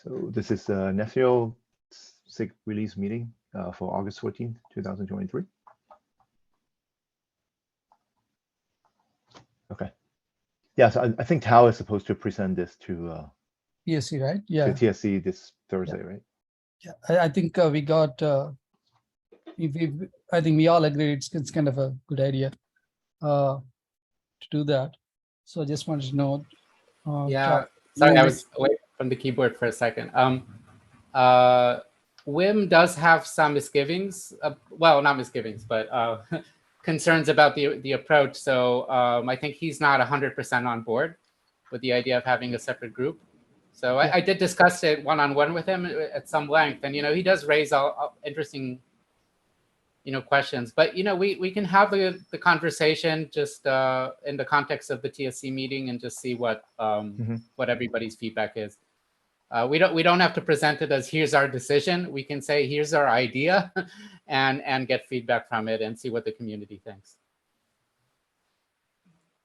So this is Nephew SIG Release Meeting for August 14th, 2023. Okay. Yeah, so I think Tao is supposed to present this to TSC, right? Yeah. to TSC this Thursday, Yeah. right? Yeah, I think we got. I think we all agree it's kind of a good idea to do that. So I just wanted to know. Yeah, sorry, I was away from the keyboard for a second. Wim does have some misgivings. Well, not misgivings, but concerns about the approach. So I think he's not 100% on board with the idea of having a separate group. So yeah. I did discuss it one-on-one with him at some length, and he does raise all interesting questions. But we can have the conversation just in the context of the TSC meeting and just see what what everybody's feedback is. We don't have to present it as here's our decision. We can say here's our idea, and get feedback from it and see what the community thinks.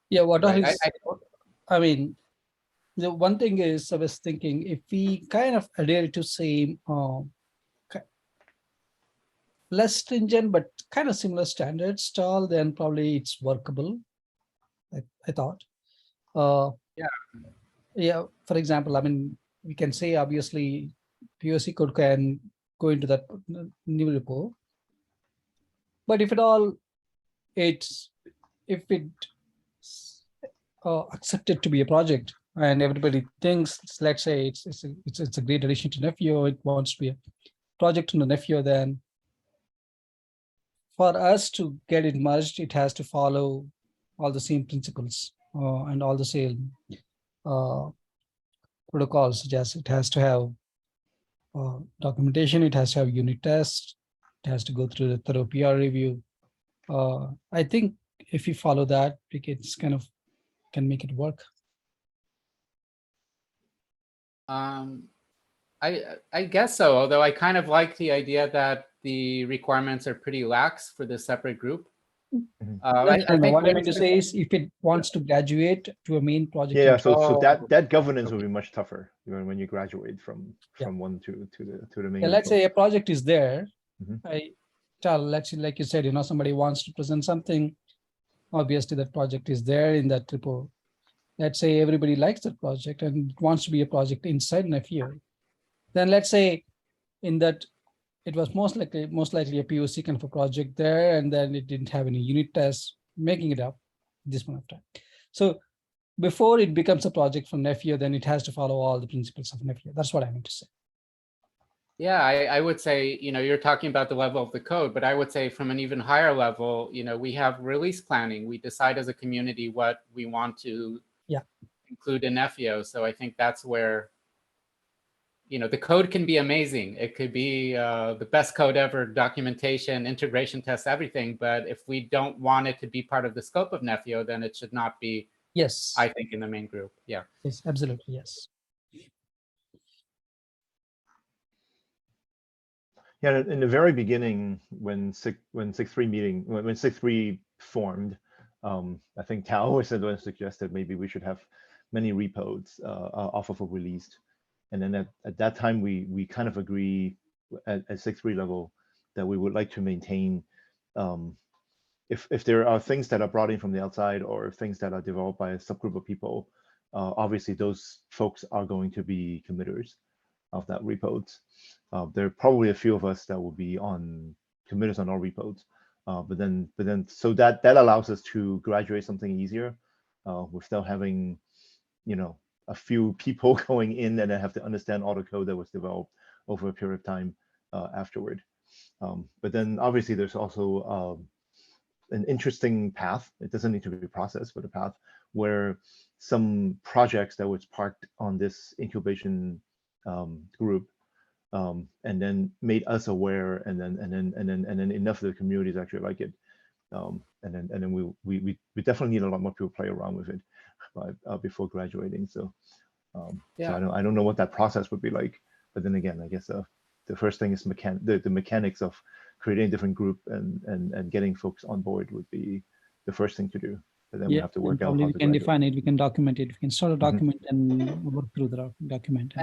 Yeah, what right. I mean, the one thing is I was thinking if we kind of adhere to same less stringent but kind of similar standards style, then probably it's workable. I thought. Yeah. For example, I mean, we can say obviously POC code can go into that new repo, but if at all if it accepted to be a project and everybody thinks, let's say it's a great addition to Nephew, it wants to be a project in the Nephew, then for us to get it merged, it has to follow all the same principles and all the same protocols, such as it has to have documentation, it has to have unit tests, it has to go through the thorough PR review. I think if you follow that, it's kind of can make it work. I guess so, although I kind of like the idea that the requirements are pretty lax for the separate group. I think what I meant to say is if it wants to graduate to a main project. Yeah, so that governance will be much tougher when you graduate from one to the main. Yeah, let's say a project is there. Let's say, like you said, somebody wants to present something. Obviously, that project is there in that repo. Let's say everybody likes that project and wants to be a project inside Nephew. Then let's say in that it was most likely a POC kind of a project there, and then it didn't have any unit tests, making it up this point of time. So before it becomes a project for Nephew, then it has to follow all the principles of Nephew. That's what I meant to say. Yeah, I would say, you're talking about the level of the code, but I would say from an even higher level, we have release planning. We decide as a community what we want to include in Nephew. So I think that's where, the code can be amazing. It could be the best code ever, documentation, integration tests, everything. But if we don't want it to be part of the scope of Nephew, then it should not be, I think, in the main group. Yeah. Yes, absolutely. Yes. Yeah, in the very beginning, when SIG3 formed, I think Tao was the one who suggested maybe we should have many repos off of a released. And then at that time, we kind of agree at SIG3 level that we would like to maintain, if there are things that are brought in from the outside or things that are developed by a subgroup of people, obviously those folks are going to be committers of that repos. There are probably a few of us that will be committers on all repos, but then so that allows us to graduate something easier without having, a few people going in and then have to understand all the code that was developed over a period of time afterward. But then obviously there's also an interesting path. It doesn't need to be a process, but a path where some projects that was parked on this incubation group and then made us aware, and then enough of the communities actually like it, and then we definitely need a lot more people play around with it before graduating. So so I don't know what that process would be like, but then again, I guess the first thing is the mechanics of creating a different group and getting folks on board would be the first thing to do. But then we have to work out how we can define it, we can document it, we can start a document and work through the document.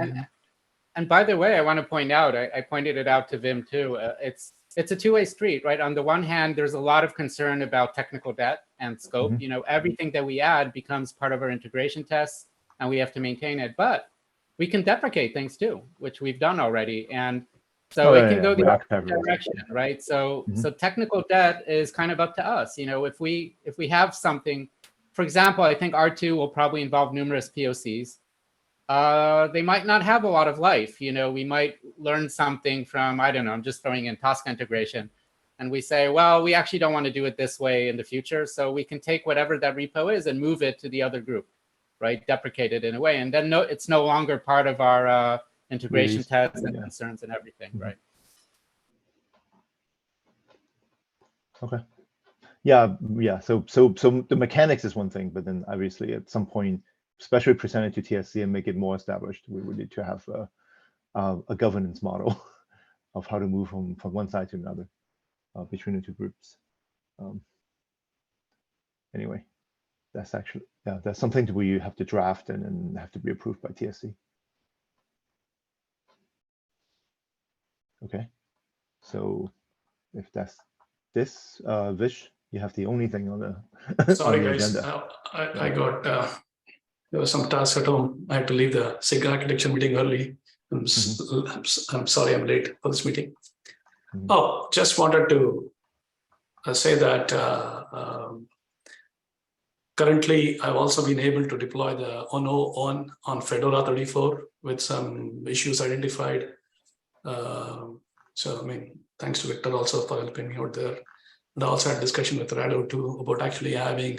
And by the way, I want to point out, I pointed it out to Vim too. It's a two-way street, right? On the one hand, there's a lot of concern about technical debt and scope. You know, everything that we add becomes part of our integration tests, and we have to maintain it. But we can deprecate things too, which we've done already, and so it can go the opposite direction, right? So so technical debt is kind of up to us. You know, if we have something, for example, I think R2 will probably involve numerous POCs. They might not have a lot of life. You know, we might learn something from, I don't know, I'm just throwing in Tosca integration. And we say, well, we actually don't want to do it this way in the future. So we can take whatever that repo is and move it to the other group, right? Deprecate it in a way. And then it's no longer part of our integration tests and concerns and everything, right? Okay. Yeah. So the mechanics is one thing, but then obviously at some point, especially present it to TSC and make it more established, we would need to have a governance model of how to move from one side to another between the two groups. Anyway, that's actually, that's something that we have to draft and then have to be approved by TSC. Okay, so if that's this, Vish, you have the only thing on the, sorry, on the guys, agenda. I got, there was some tasks at home. I had to leave the SIG architecture meeting early. I'm sorry I'm late for this meeting. Oh, just wanted to say that currently I've also been able to deploy the ONO on Fedora 34 with some issues identified. So, I mean, thanks to Victor also for helping me out there. And I also had a discussion with Rado too about actually having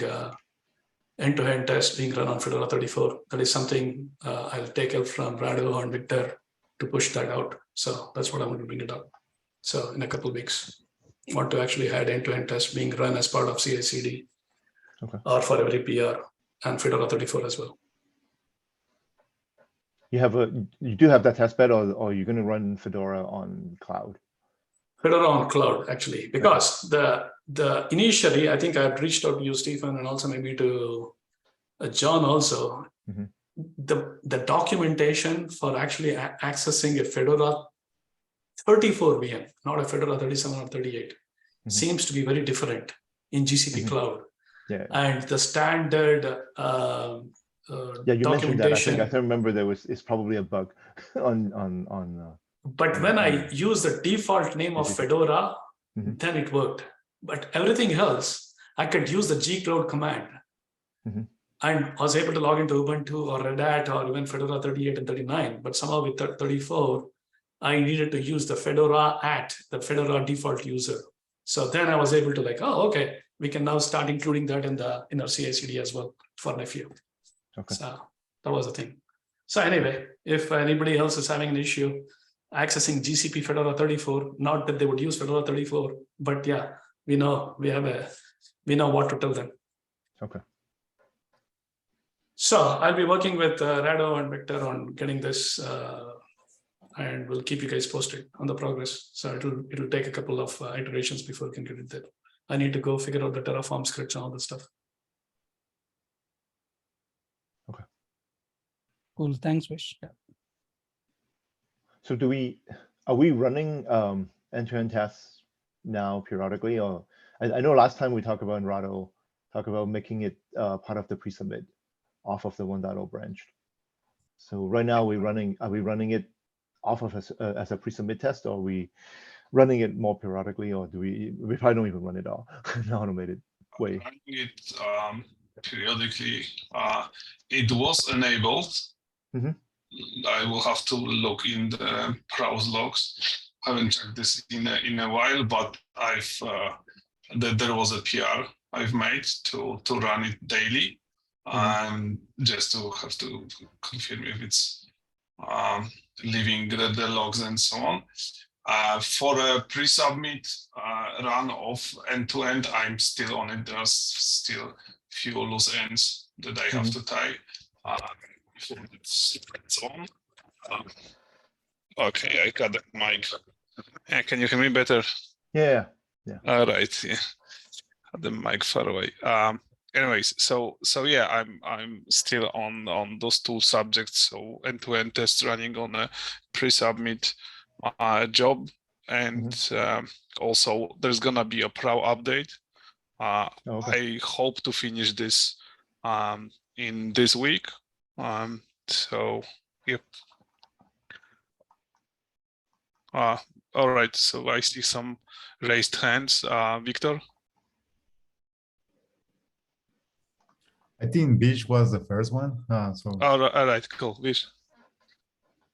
end-to-end tests being run on Fedora 34. That is something I'll take help from Rado and Victor to push that out. So that's what I'm going to bring it up. So in a couple of weeks, I want to actually have end-to-end tests being run as part of CI/CD, or for every PR and Fedora 34 as well. You do have that testbed, or you're going to run Fedora on cloud? Fedora on cloud, actually, because the initially, I think I've reached out to you, Stephen, and also maybe to John also. The documentation for actually accessing a Fedora 34 VM, not a Fedora 37 or 38, seems to be very different in GCP cloud. And the standard you mentioned that. I think I remember it's probably a bug on. But when I use the default name of Fedora, then it worked. But everything else, I could use the gcloud command, and I was able to log into Ubuntu or Red Hat or even Fedora 38 and 39. But somehow with 34, I needed to use the Fedora default user. So then I was able to like, oh, okay, we can now start including that in our CI/CD as well for Nephew. Okay. So that was the thing. So anyway, if anybody else is having an issue accessing GCP Fedora 34, not that they would use Fedora 34, but yeah, we know what to tell them. Okay. So I'll be working with Rado and Victor on getting this, and we'll keep you guys posted on the progress. So it'll take a couple of iterations before we can get it there. I need to go figure out the Terraform scripts and all this stuff. Okay. Cool. Thanks, Vish. Yeah. So are we running end-to-end tests now periodically? Or I know last time we talked about in Rado, making it part of the pre-submit off of the 1.0 branch. So right now are we running it off of as a pre-submit test, or are we running it more periodically, or we probably don't even run it all in an automated way? Running it periodically. It was enabled. I will have to look in the browse logs. I haven't checked this in a while, but there was a PR I've made to run it daily, and just to have to confirm if it's leaving the logs and so on. For a pre-submit run of end-to-end, I'm still on it. There's still few loose ends that I have to tie. It's on. Okay, I got the mic. Can you hear me better? Yeah. All right. Yeah. The mic far away. anyways, so yeah, I'm still on those two subjects. So end-to-end test running on a pre-submit job, and also there's gonna be a Pro update. I hope to finish this in this week. So yep. All right. So I see some raised hands. Victor. I think Bish was the first one. So All right, cool. Vish.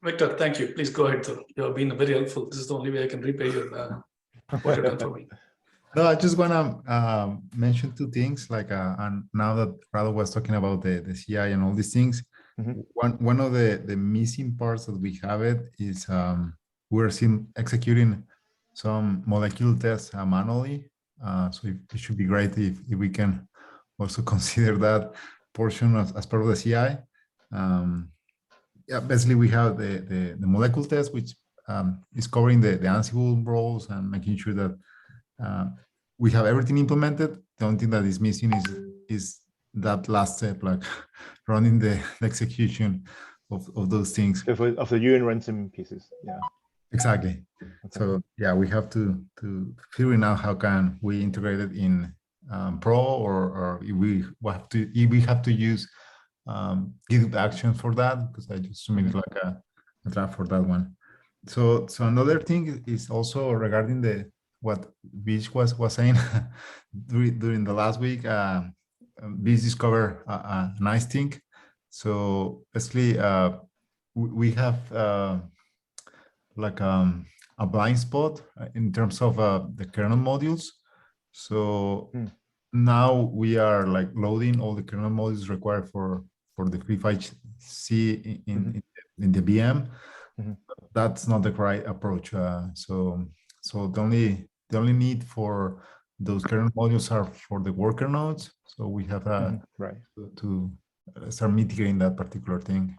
Victor, thank you. Please go ahead, sir. You have been very helpful. This is the only way I can repay you what you've done for me. no, I just want to mention two things. Like, and now that Rado was talking about the CI and all these things, one of the missing parts that we have it is we're executing some molecular tests manually. So it should be great if we can also consider that portion as part of the CI. Yeah, basically we have the molecular test, which is covering the Ansible roles and making sure that we have everything implemented. The only thing that is missing is that last step, like running the execution of those things. Of the UN ransom pieces, yeah. Exactly. Okay. So yeah, we have to figure out how can we integrate it in Pro, or if we have to use GitHub Actions for that, because I just submitted like a draft for that one. So another thing is also regarding what Vish was saying during the last week. Vish discovered a nice thing. So basically, we have like a blind spot in terms of the kernel modules. So now we are like loading all the kernel modules required for the free5c in the VM. That's not the right approach. So the only need for those kernel modules are for the worker nodes. So we have to start mitigating that particular thing.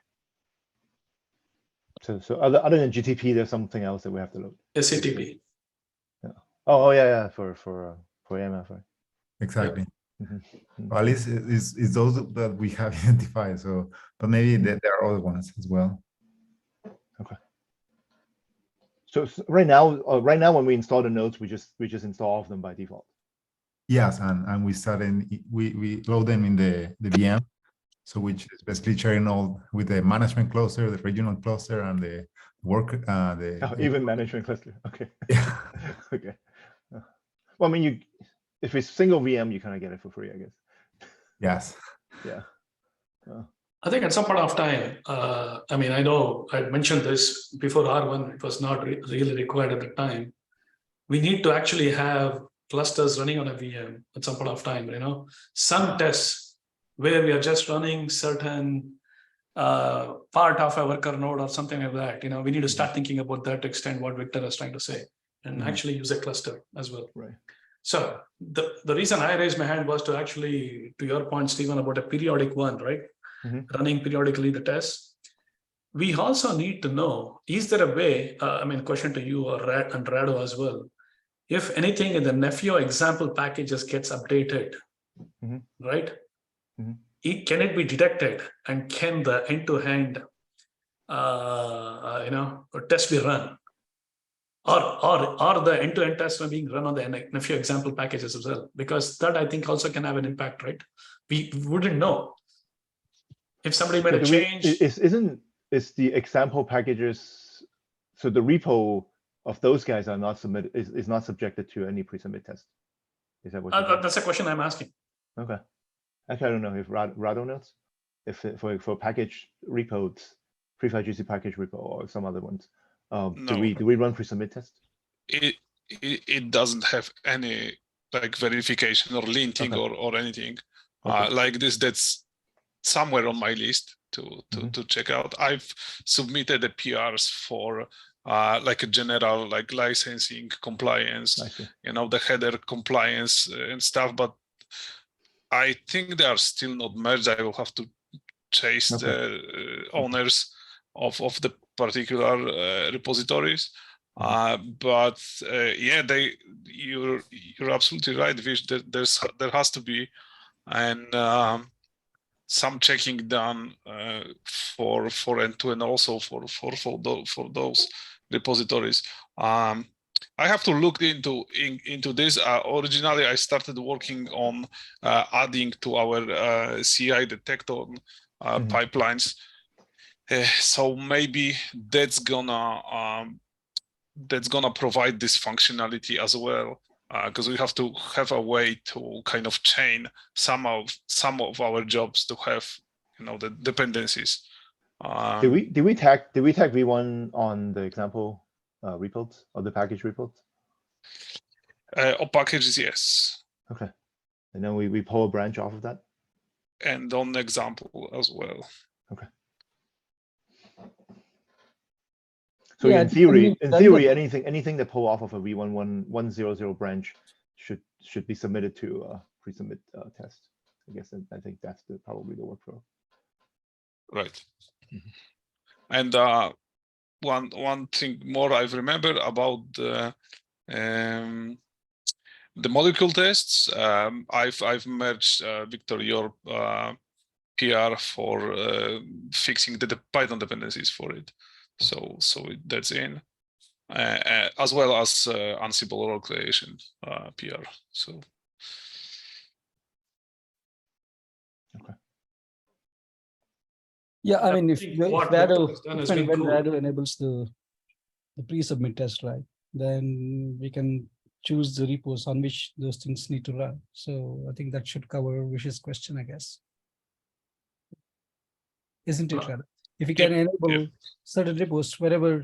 So other than GTP, there's something else that we have to load. SCTP. Yeah. Oh yeah. For AMF, right? Exactly. Well, at least it's those that we have identified. So, but maybe there are other ones as well. Okay. So right now when we install the nodes, we just install all of them by default. Yes, and we we load them in the VM. So which is basically sharing all with the management cluster, the regional cluster, and the work. Even management cluster. Okay. Yeah. Okay. Well, I mean, if it's single VM, you kind of get it for free, I guess. Yes. Yeah. I think at some point of time, I mean, I know I mentioned this before R1, it was not really required at the time. We need to actually have clusters running on a VM at some point of time, some tests where we are just running certain part of a worker node or something like that. We need to start thinking about that to extend what Victor is trying to say and actually use a cluster as well. Right. So the reason I raised my hand was to actually, to your point, Stephen, about a periodic one, right? Running periodically the tests. We also need to know, is there a way, question to you or and Rado as well, if anything in the Nefio example packages gets updated, right? Can it be detected, and can the end-to-end test be run, or the end-to-end tests are being run on the Nefio example packages as well? Because that, I think, also can have an impact, right? We wouldn't know if somebody made a change. Is the example packages, so the repo of those guys are not submitted, is not subjected to any pre-submit test? Is that what that's a question I'm asking. Okay. Actually, I don't know if Rado knows if for package repos, free5gc package repo or some other ones. No. Do we run pre-submit test? It doesn't have any like verification or linting or anything like this. That's somewhere on my list to check out. I've submitted the PRs for like a general like licensing compliance, the header compliance and stuff, but I think they are still not merged. I will have to chase the owners of the particular repositories. But yeah, you're absolutely right, Vish. There has to be and some checking done for end-to-end also for those repositories. I have to look into this. Originally, I started working on adding to our CI detector pipelines. So maybe that's gonna provide this functionality as well, because we have to have a way to kind of chain some of our jobs to have, the dependencies. Did we tag V1 on the example repos or the package repos? Or packages, yes. Okay, and then we pull a branch off of that. And on example as well. Okay. So yeah, in theory, anything that pull off of a V11100 branch should be submitted to a pre-submit test. I guess I think that's probably the workflow. Right. And one thing more I remember about the molecule tests. I've merged Victor your PR for fixing the Python dependencies for it. So that's in, as well as Ansible role creation PR. So. Okay. Yeah, I mean, if Vado cool. enables the pre-submit test, right, then we can choose the repos on which those things need to run. So I think that should cover Vish's question, I guess. Isn't it, Rado? If you can enable certain repos wherever,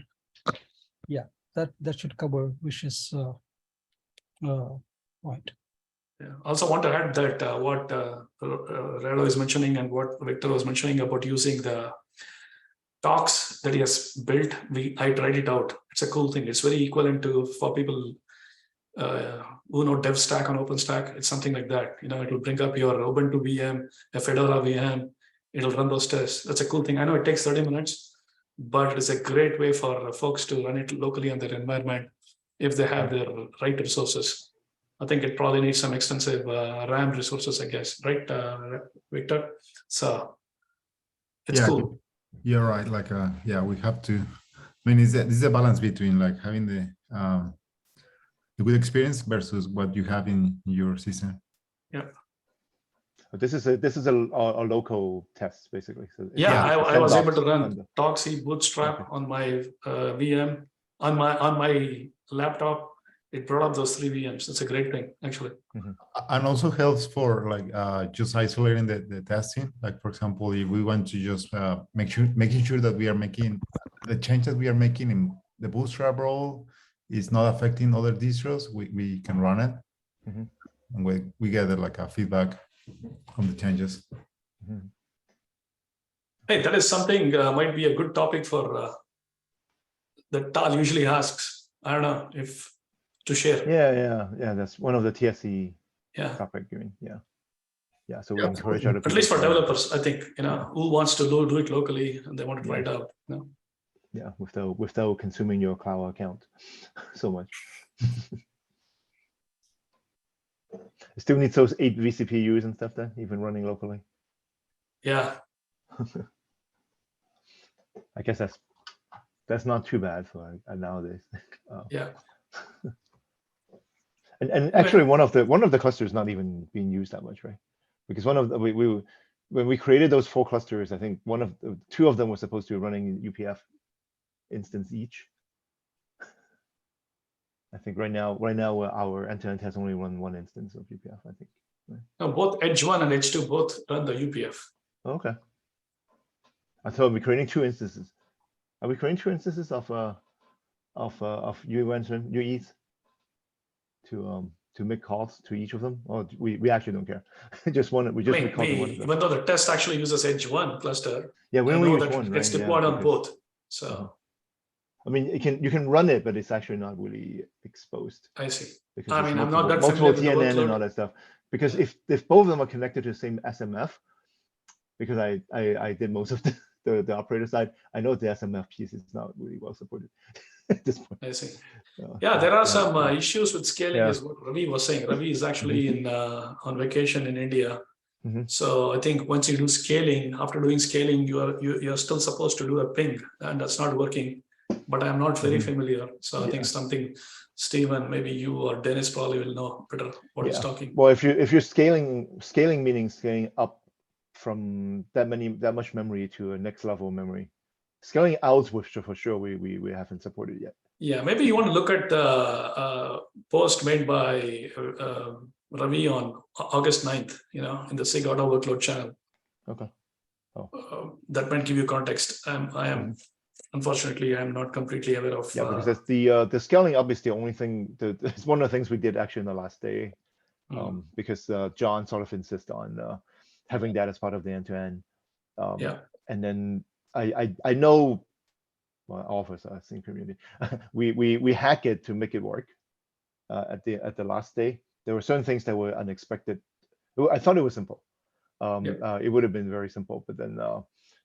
yeah, that should cover Vish's point. Yeah. Also want to add that what Rado is mentioning and what Victor was mentioning about using the talks that he has built. I tried it out. It's a cool thing. It's very equivalent to, for people who know DevStack on OpenStack. It's something like that. It will bring up your Ubuntu VM, a Fedora VM. It'll run those tests. That's a cool thing. I know it takes 30 minutes, but it's a great way for folks to run it locally on their environment if they have their right resources. I think it probably needs some extensive RAM resources, I guess, right, Victor? So it's cool. You're right. Like, we have to. I mean, this is a balance between like having the good experience versus what you have in your system. Yeah. This is a local test basically. So I was able to run Toxie Bootstrap on my VM on my laptop. It brought up those 3 VMs. It's a great thing, actually. And also helps for like just isolating the testing. Like, for example, if we want to just making sure that we are making the change that we are making in the Bootstrap role is not affecting other distros, we can run it, and we get like a feedback from the changes. Hey, that is something might be a good topic for that Tal usually asks. I don't know if to share. Yeah. That's one of the TSC topic. Yeah. So we encourage other people. At least for developers, I think who wants to do it locally and they want to try it out. Yeah, without consuming your cloud account so much. It still needs those 8 vCPUs and stuff then, even running locally. Yeah. I guess that's not too bad for nowadays. Yeah. And actually, one of the clusters not even being used that much, right? Because one of the, when we created those 4 clusters, I think 2 of them were supposed to be running UPF instance each. I think right now our end-to-end has only run 1 instance of UPF, I think. Right? No, both Edge 1 and Edge 2 both run the UPF. Okay. I thought we're creating 2 instances. Are we creating 2 instances of UEs to make calls to each of them? Or we actually don't care. Just one. We just recall one. Even though the test actually uses Edge 1 cluster. Yeah, we only use 1, right? It's deployed on both. So. I mean, you can run it, but it's actually not really exposed. I see. Because I mean, I'm not that multiple familiar with TNN and all that stuff. Because if both of them are connected to the same SMF, because I did most of the operator side, I know the SMF piece is not really well supported at this point. I see. There are some issues with scaling, is what Ravi was saying. Ravi is actually on vacation in India. So I think once you do scaling, after doing scaling, you're still supposed to do a ping, and that's not working. But I'm not very familiar, so I think something Stephen, maybe you or Dennis probably will know better what he's talking. Well, if you're scaling meaning scaling up from that much memory to a next level memory. Scaling out, which for sure we haven't supported yet. Yeah, maybe you want to look at the post made by Ravi on August 9th, in the SIG auto workload channel. Okay. Oh. That might give you context. I am unfortunately, I'm not completely aware of. Yeah, because that's the scaling up is the only thing. It's one of the things we did actually in the last day, because John sort of insists on having that as part of the end-to-end. And then I know. Well, all of us are SIG community. we hack it to make it work. At the last day, there were certain things that were unexpected. I thought it was simple. It would have been very simple, but then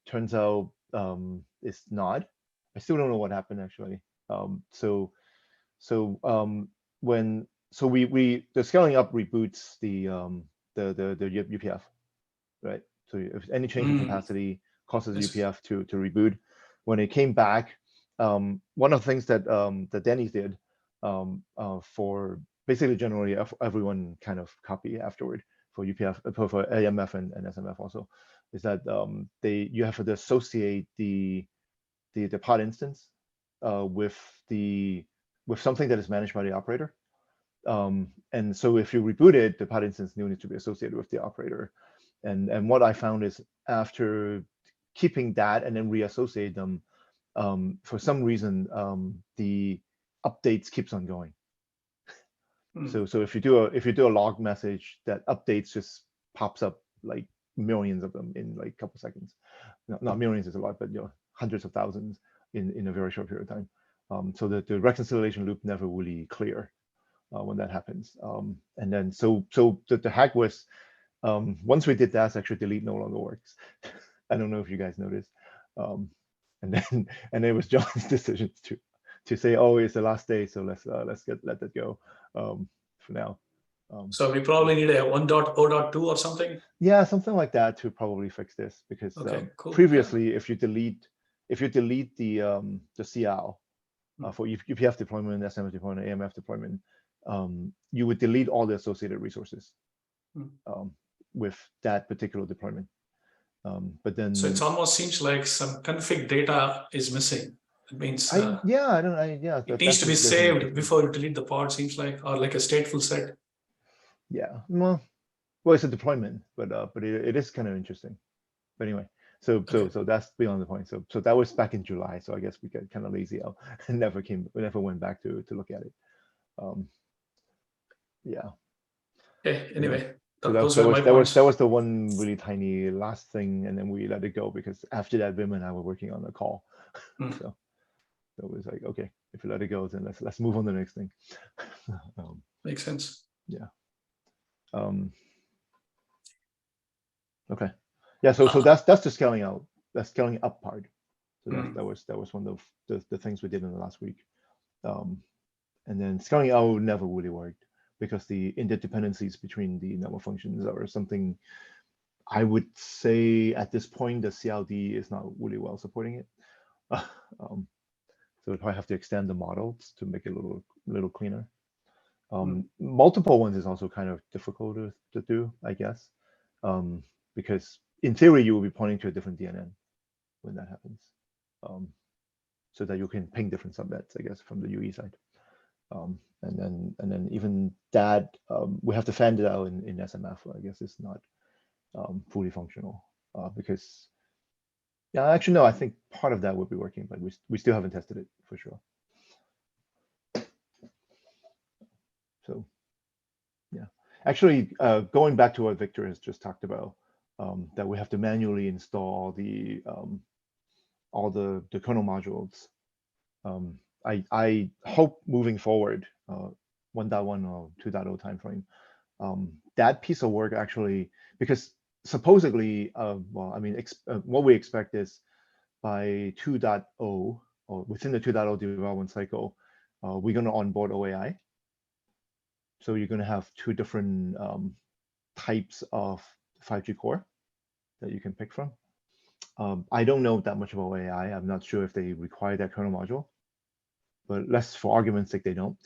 turns out it's not. I still don't know what happened actually. The scaling up reboots the UPF, right? So if any change in capacity causes UPF to reboot. When it came back, one of the things that Danny did for basically generally everyone kind of copy afterward for UPF, for AMF and SMF also, is that you have to associate the pod instance with something that is managed by the operator. And so if you reboot it, the pod instance needs to be associated with the operator. And what I found is after keeping that and then reassociate them, for some reason the updates keeps on going. So if you do a log message, that updates just pops up like millions of them in like a couple seconds. No, not millions is a lot, but hundreds of thousands in a very short period of time. So the reconciliation loop never really clear when that happens. And then so the hack was, once we did that, actually delete no longer works. I don't know if you guys noticed. And it was John's decision to say, oh, it's the last day, so let's let that go for now. So we probably need a 1.0.2 or something. Yeah, something like that to probably fix this, because previously, if you delete the CL for UPF deployment, SMF deployment, AMF deployment, you would delete all the associated resources with that particular deployment. But then, so it almost seems like some config data is missing. It means it needs to be saved before you delete the pod. Seems like, or like a stateful set. Yeah, well, it's a deployment, but it is kind of interesting. But anyway, so that's beyond the point. So that was back in July. So I guess we got kind of lazy out and never went back to look at it. Yeah. Okay. Anyway. So that was the one really tiny last thing, and then we let it go because after that, Wim and I were working on a call. So it was like, okay, if you let it go, then let's move on to the next thing. Makes sense. Yeah. Okay. Yeah. So that's the scaling out, the scaling up part. So that was one of the things we did in the last week. And then scaling out never really worked, because the interdependencies between the network functions are something I would say at this point the CLD is not really well supporting it. So we probably have to extend the models to make it a little cleaner. Multiple ones is also kind of difficult to do, I guess, because in theory you will be pointing to a different DNN when that happens, so that you can ping different subnets, I guess, from the UE side. And then even that we have to fan it out in SMF. I guess it's not fully functional because actually no, I think part of that would be working, but we still haven't tested it for sure. So yeah, actually going back to what Victor has just talked about, that we have to manually install all the kernel modules. I hope moving forward, 1.1 or 2.0 timeframe, that piece of work actually, because supposedly, well, I mean, what we expect is by 2.0 or within the 2.0 development cycle, we're going to onboard OAI. So you're going to have two different types of 5G core that you can pick from. I don't know that much about AI. I'm not sure if they require that kernel module, but let's, for argument's sake, they don't.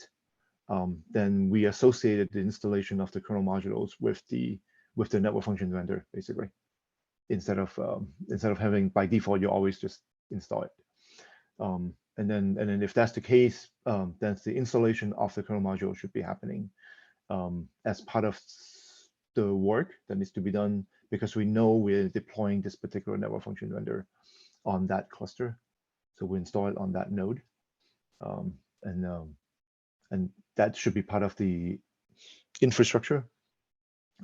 Then we associated the installation of the kernel modules with the network function vendor, basically, instead of having by default you always just install it. And then if that's the case, then the installation of the kernel module should be happening as part of the work that needs to be done, because we know we're deploying this particular network function vendor on that cluster. So we install it on that node. And that should be part of the infrastructure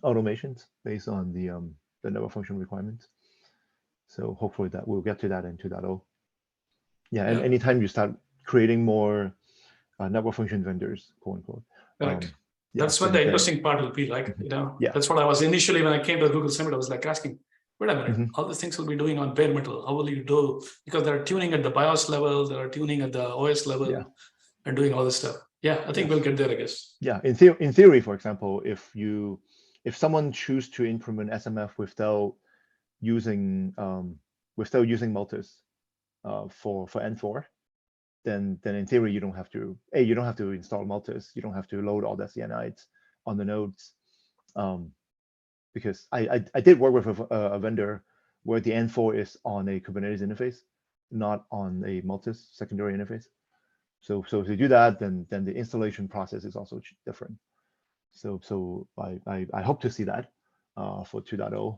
automations based on the network function requirements. So hopefully that we'll get to that in 2.0. Yeah, and anytime you start creating more network function vendors, quote unquote. Correct. That's when the interesting part will be, like, that's what I was initially, when I came to the Google Summit, I was like asking, wait a minute, all these things will be doing on bare metal. How will you do? Because they're tuning at the BIOS level, they're tuning at the OS level, and doing all this stuff. Yeah, I think we'll get there, I guess. Yeah, in theory, for example, if someone choose to implement SMF without using Multis for N4, then in theory you don't have to install Multis, you don't have to load all the CNIs on the nodes, because I did work with a vendor where the N4 is on a Kubernetes interface, not on a Multis secondary interface. So if you do that, then the installation process is also different. So I hope to see that for 2.0,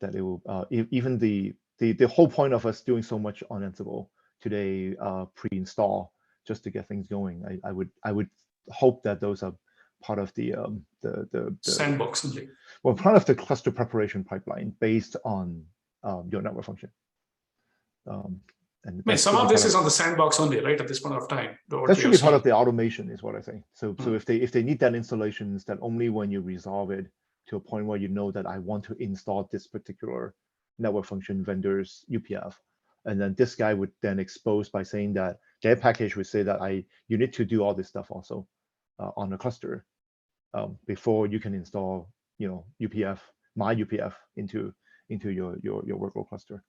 that it will even the whole point of us doing so much on Ansible today, pre-install just to get things going. I would hope that those are part of the sandbox. Well, part of the cluster preparation pipeline based on your network function. And some of this is on the sandbox only, right? At this point of time, that should be part of the automation, is what I say. So if they need that installations, that only when you resolve it to a point where you know that I want to install this particular network function vendor's UPF, and then this guy would then expose by saying that their package would say that you need to do all this stuff also on a cluster before you can install UPF, my UPF into your workload cluster.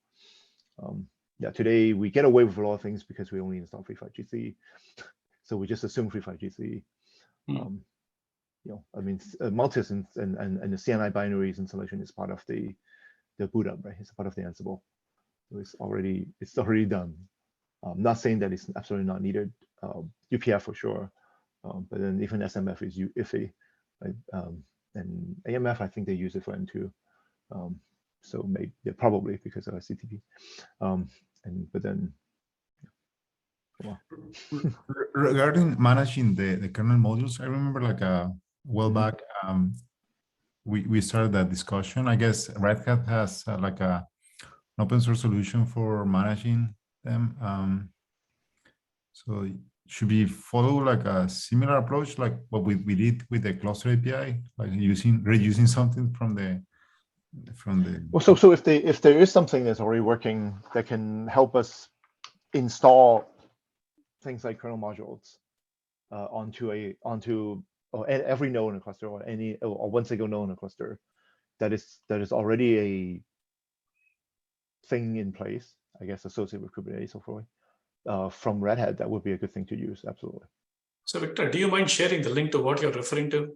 Yeah, today we get away with a lot of things because we only install FreeFileGC, so we just assume FreeFileGC. I mean, Multis and the CNI binaries installation is part of the boot up, right? It's part of the Ansible. So it's already done. I'm not saying that it's absolutely not needed. UPF for sure, but then even SMF is iffy, right? And AMF, I think they use it for N2. So maybe probably because of CTP. But then, regarding managing the kernel modules, I remember like a while back, we started that discussion. I guess Red Hat has like an open source solution for managing them. So should we follow like a similar approach, like what we did with the cluster API, like reusing something from the well, so if there is something that's already working that can help us install things like kernel modules onto every node in a cluster, or one single node in a cluster, that is already a thing in place, I guess, associated with Kubernetes so forth, from Red Hat, that would be a good thing to use, absolutely. So Victor, do you mind sharing the link to what you're referring to?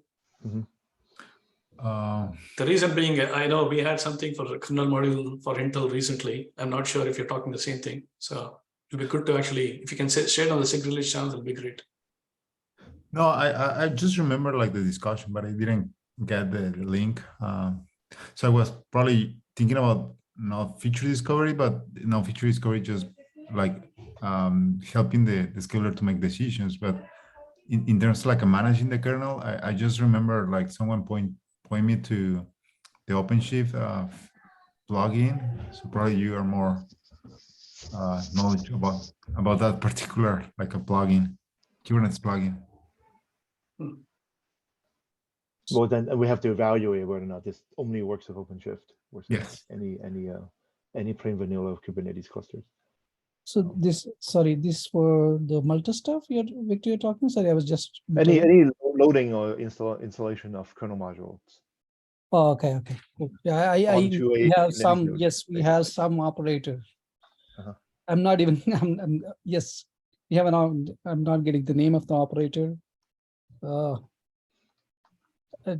The reason being, I know we had something for the kernel module for Intel recently. I'm not sure if you're talking the same thing. So it'd be good to actually, if you can share it on the SIG Release channel, it'll be great. No, I just remember like the discussion, but I didn't get the link. So I was probably thinking about not feature discovery, but feature discovery just like helping the scheduler to make decisions. But in terms of like managing the kernel, I just remember like someone point me to the OpenShift plugin. So probably you are more knowledge about that particular like a plugin, Kubernetes plugin. Well, then we have to evaluate whether or not this only works with OpenShift versus any plain vanilla Kubernetes clusters. So this for the Multis stuff Victor, you're talking? Sorry, I was just any loading or installation of kernel modules. Oh, okay, okay. Cool. Yeah, onto we a have some, node, yes, we have basically. some operator. Uh-huh. I'm not even, yes, we have I'm not getting the name of the operator.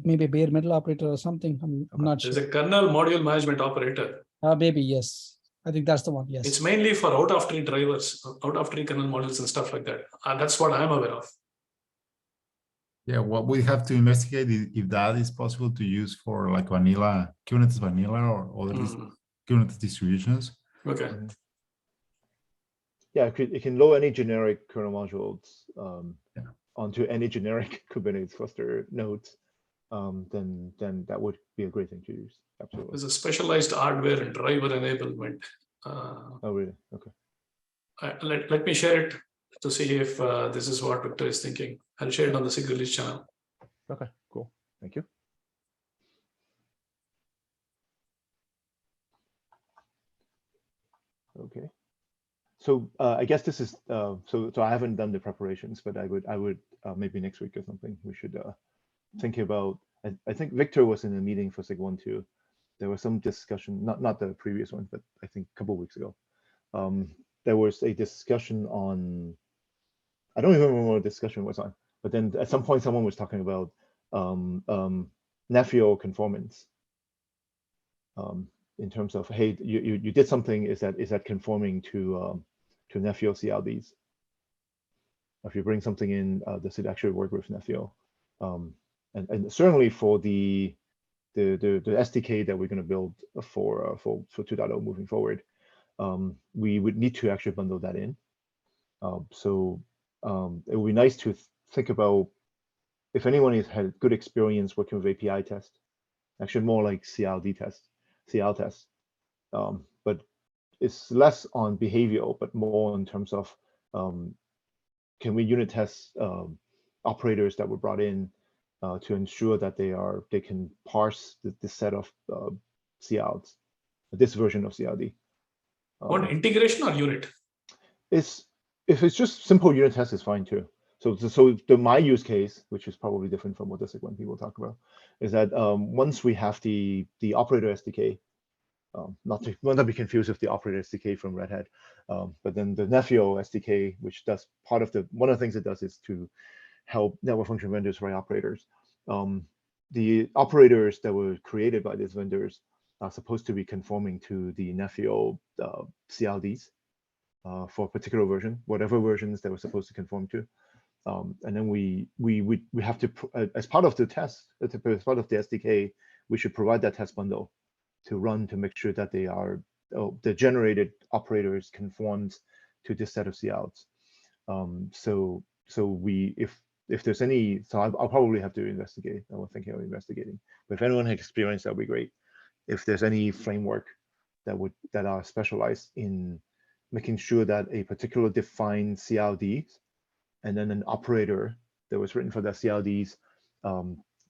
Maybe bare metal operator or something. I'm not There's sure. a kernel module management operator. Maybe, yes. I think that's the one, yes. It's mainly for out of tree drivers, out of tree kernel modules and stuff like that. That's what I'm aware of. Yeah, what we have to investigate is if that is possible to use for like vanilla, Kubernetes vanilla or other Kubernetes distributions. Okay. Mm-hmm. Yeah, it can load any generic kernel modules onto any generic Kubernetes cluster nodes. Then that would be a great thing to use. Absolutely. There's a specialized hardware and driver enablement. Oh, really? Okay. Let me share it to see if this is what Victor is thinking. I'll share it on the SIG Release channel. Okay, cool. Thank you. Okay. So I guess this is so I haven't done the preparations, but I would maybe next week or something we should think about. I think Victor was in a meeting for SIG 1 too. There was some discussion, not the previous one, but I think a couple of weeks ago. There was a discussion on, I don't even remember what the discussion was on, but then at some point someone was talking about Nefio conformance. In terms of, hey, you did something, is that conforming to Nefio CLDs? If you bring something in, does it actually work with Nefio? And certainly for the SDK that we're going to build for 2.0 moving forward, we would need to actually bundle that in. So it would be nice to think about if anyone has had good experience working with API test, actually more like CL test, but it's less on behavioral, but more in terms of can we unit test operators that were brought in to ensure that they can parse this set of CLs, this version of CLD. On integration or unit? If it's just simple unit test is fine too. So my use case, which is probably different from what the SIG 1 people talk about, is that once we have the operator SDK, not to be confused with the operator SDK from Red Hat, but then the Nefio SDK, which does one of the things it does is to help network function vendors write operators. The operators that were created by these vendors are supposed to be conforming to the Nefio CLDs for a particular version, whatever versions they were supposed to conform to. And then we have to, as part of the test, as part of the SDK, we should provide that test bundle to run to make sure that they are the generated operators conforms to this set of CLs. So if there's any, so I'll probably have to investigate. I was thinking of investigating. But if anyone has experience, that would be great. If there's any framework that are specialized in making sure that a particular defined CLD and then an operator that was written for that CLDs,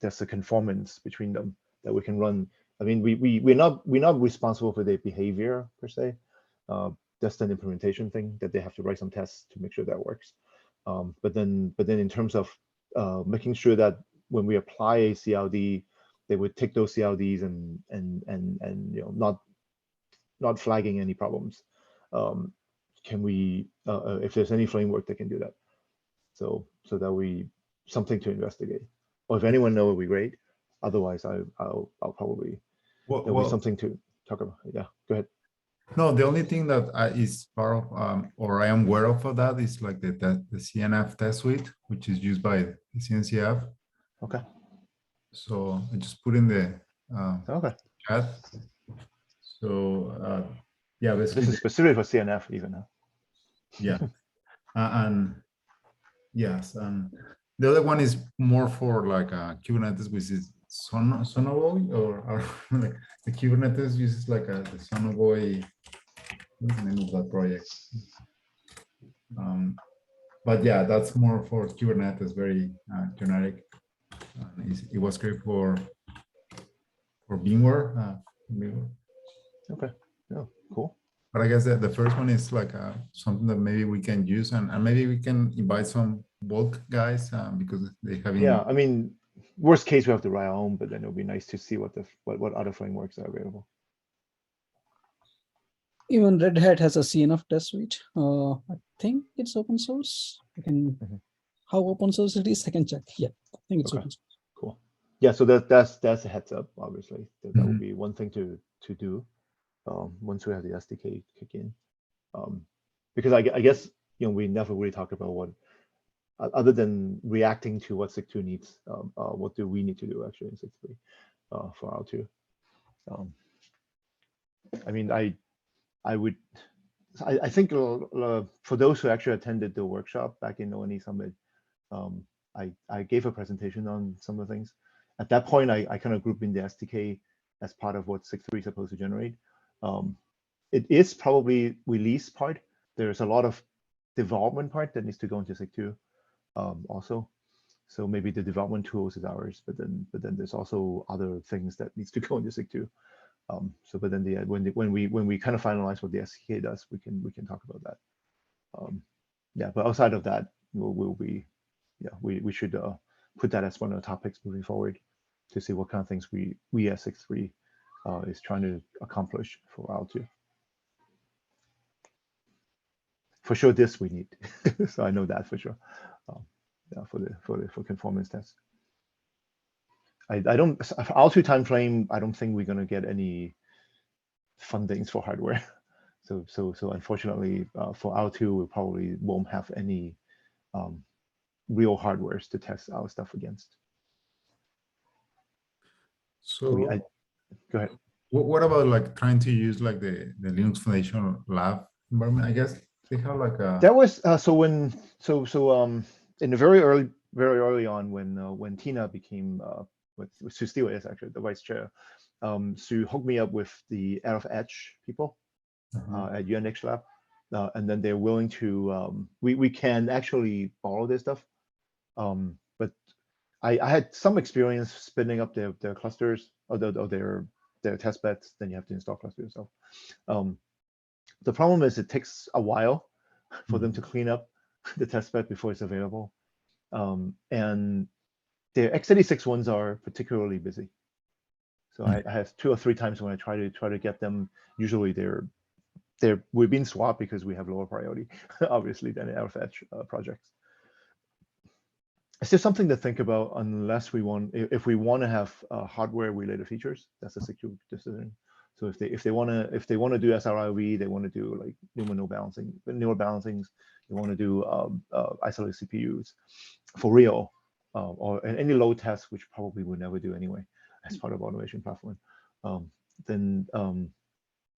there's a conformance between them that we can run. I mean, we're not responsible for their behavior per se. That's an implementation thing that they have to write some tests to make sure that works. But then in terms of making sure that when we apply a CLD, they would take those CLDs and you know not flagging any problems. Can we if there's any framework that can do that? So that we something to investigate. Or if anyone knows, it would be great. Otherwise, I'll probably there'll be something to talk about. Yeah, go ahead. No, the only thing that is part of or I am aware of for that is like the CNF test suite, which is used by the CNCF. Okay. So I just put in the chat. So yeah, this is specific for CNF even now. Yeah, and yes, and the other one is more for like Kubernetes, which is Sonoboy, or like the Kubernetes uses like the Sonoboy. What's the name of that project? But yeah, that's more for Kubernetes, very generic. It was great for VMware. Okay. Yeah, cool. But I guess that the first one is like something that maybe we can use, and maybe we can invite some bulk guys because they have. Yeah, I mean, worst case, we have to write our own, but then it'll be nice to see what other frameworks are available. Even Red Hat has a CNF test suite. I think it's open source. I can how open source it is, I can check. Yeah, I think it's open source. Cool. Yeah, so that's a heads up. Obviously, that would be one thing to do once we have the SDK kick in. Because I guess we never really talked about what, other than reacting to what SIG2 needs, what do we need to do actually in SIG3 for R2? I mean, I think for those who actually attended the workshop back in ONE Summit, I gave a presentation on some of the things. At that point, I kind of grouped in the SDK as part of what SIG3 is supposed to generate. It is probably release part. There's a lot of development part that needs to go into SIG2 also. So maybe the development tools is ours, but then there's also other things that needs to go into SIG2. So, but then when we kind of finalize what the SDK does, we can talk about that. Yeah, but outside of that, we should put that as one of the topics moving forward to see what kind of things we as SIG3 is trying to accomplish for R2. For sure, this we need. So I know that for sure. Yeah, for conformance tests. I don't, R2 timeframe, I don't think we're going to get any fundings for hardware. So unfortunately, for R2, we probably won't have any real hardwares to test our stuff against. So I mean, go ahead. What about like trying to use like the Linux Foundation lab environment? I guess they have like a. That was in the very early on when Tina became Sue still is actually the vice chair. Sue hooked me up with the Out of Edge people at UNX Lab, and then they're willing to. We can actually borrow their stuff, but I had some experience spinning up their clusters or their test beds. Then you have to install clusters yourself. The problem is it takes a while for them to clean up the test bed before it's available, and the x86 ones are particularly busy. So I have 2 or 3 times when I try to get them. Usually we've been swapped because we have lower priority, obviously, than the Out of Edge projects. It's just something to think about unless if we want to have hardware related features. That's a SIG2 decision. So if they want to do SRIOV, they want to do like neural balancings, they want to do isolated CPUs for real, or any load test, which probably we'll never do anyway as part of automation platform. Then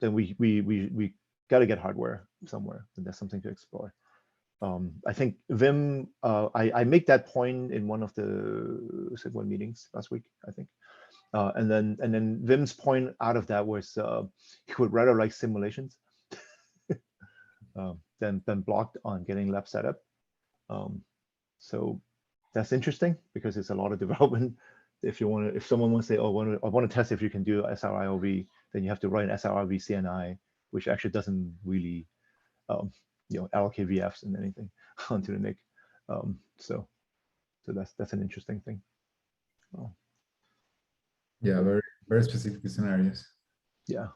we got to get hardware somewhere, and that's something to explore. I think Vim, I make that point in one of the SIG1 meetings last week, I think. And then Vim's point out of that was he would rather like simulations than blocked on getting lab set up. So that's interesting because it's a lot of development. If someone wants to say, oh, I want to test if you can do SRIOV, then you have to write an SRIOV CNI, which actually doesn't really allocate VFs and anything onto the NIC. So that's an interesting thing. Yeah, very very specific scenarios. Yeah,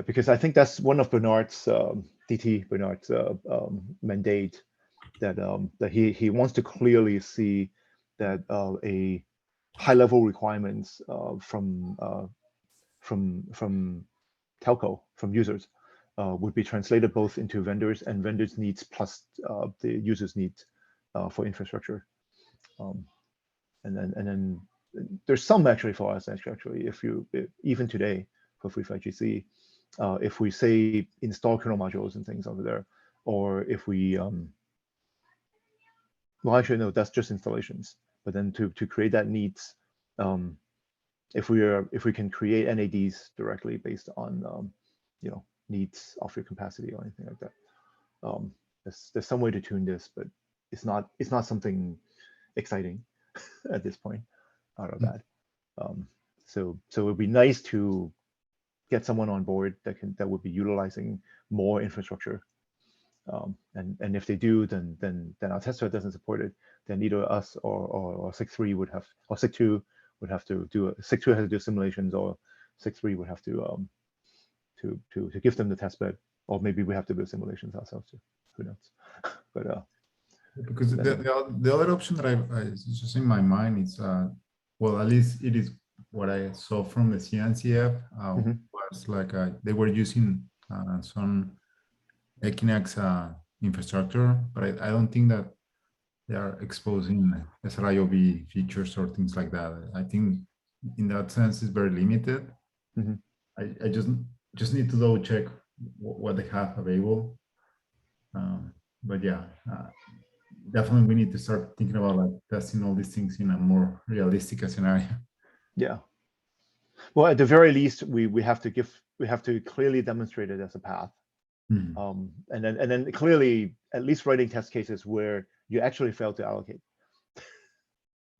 because I think that's one of Bernard's Bernard's mandate, that he wants to clearly see that a high level requirements from telco, from users, would be translated both into vendors and vendors' needs plus the users' needs for infrastructure. And then there's some actually for us actually, even today for FreeFiGC, if we say install kernel modules and things over there, or if we well, actually no, that's just installations. But then to create that needs, if we can create NADs directly based on needs of your capacity or anything like that, there's some way to tune this, but it's not something exciting at this point out of that. So it would be nice to get someone on board that would be utilizing more infrastructure And if they do, then our test bed doesn't support it. Then either us or SIG3 would have, or SIG2 would have to do SIG2 has to do simulations, or SIG3 would have to give them the test bed, or maybe we have to do simulations ourselves too. Who knows? But because the other option that I just in my mind is well, at least it is what I saw from the CNCF was like they were using some Equinix infrastructure, but I don't think that they are exposing SRIOV features or things like that. I think in that sense it's very limited. I just need to double check what they have available. But yeah, definitely we need to start thinking about like testing all these things in a more realistic scenario. Yeah. Well, at the very least, we have to clearly demonstrate it as a path. And then clearly at least writing test cases where you actually fail to allocate.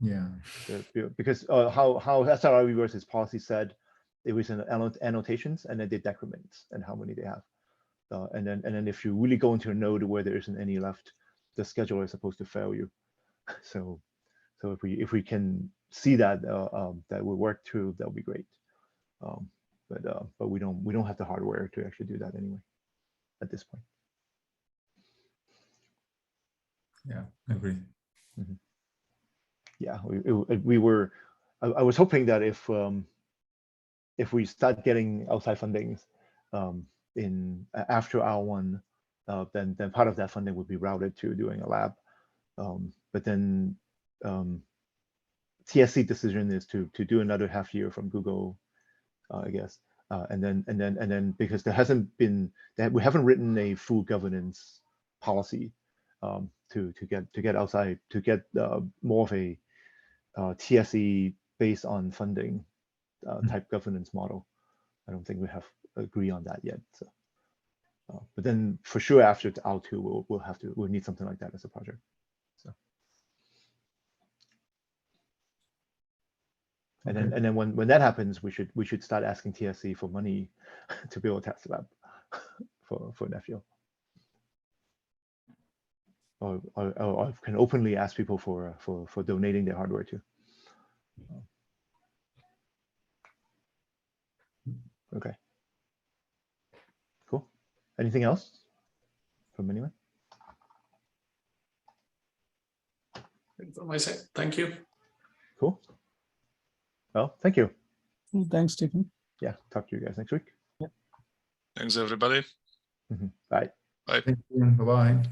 Yeah. Because how SRIOV versus policy said it was in annotations, and then they decrements and how many they have. And then if you really go into a node where there isn't any left, the scheduler is supposed to fail you. So if we can see that that will work through, that'll be great. But we don't have the hardware to actually do that anyway at this point. Yeah, I agree. Yeah, we were. I was hoping that if we start getting outside fundings in after R1, then part of that funding would be routed to doing a lab. But then TSC decision is to do another half year from Google, I guess, and then because there hasn't been that we haven't written a full governance policy to get outside, to get more of a TSE based on funding type governance model. I don't think we have agree on that yet. So, but then for sure after R2 we'll need something like that as a project. So. And then when that happens, we should start asking TSC for money to build a test lab for Nephew. Or can openly ask people for donating their hardware too. Okay. Cool. Anything else from anyone? From my side, thank you. Cool. Well, thank you. Thanks, Stephen. Yeah, talk to you guys next week. Thanks, everybody. Bye. Bye. Thank you. Bye-bye.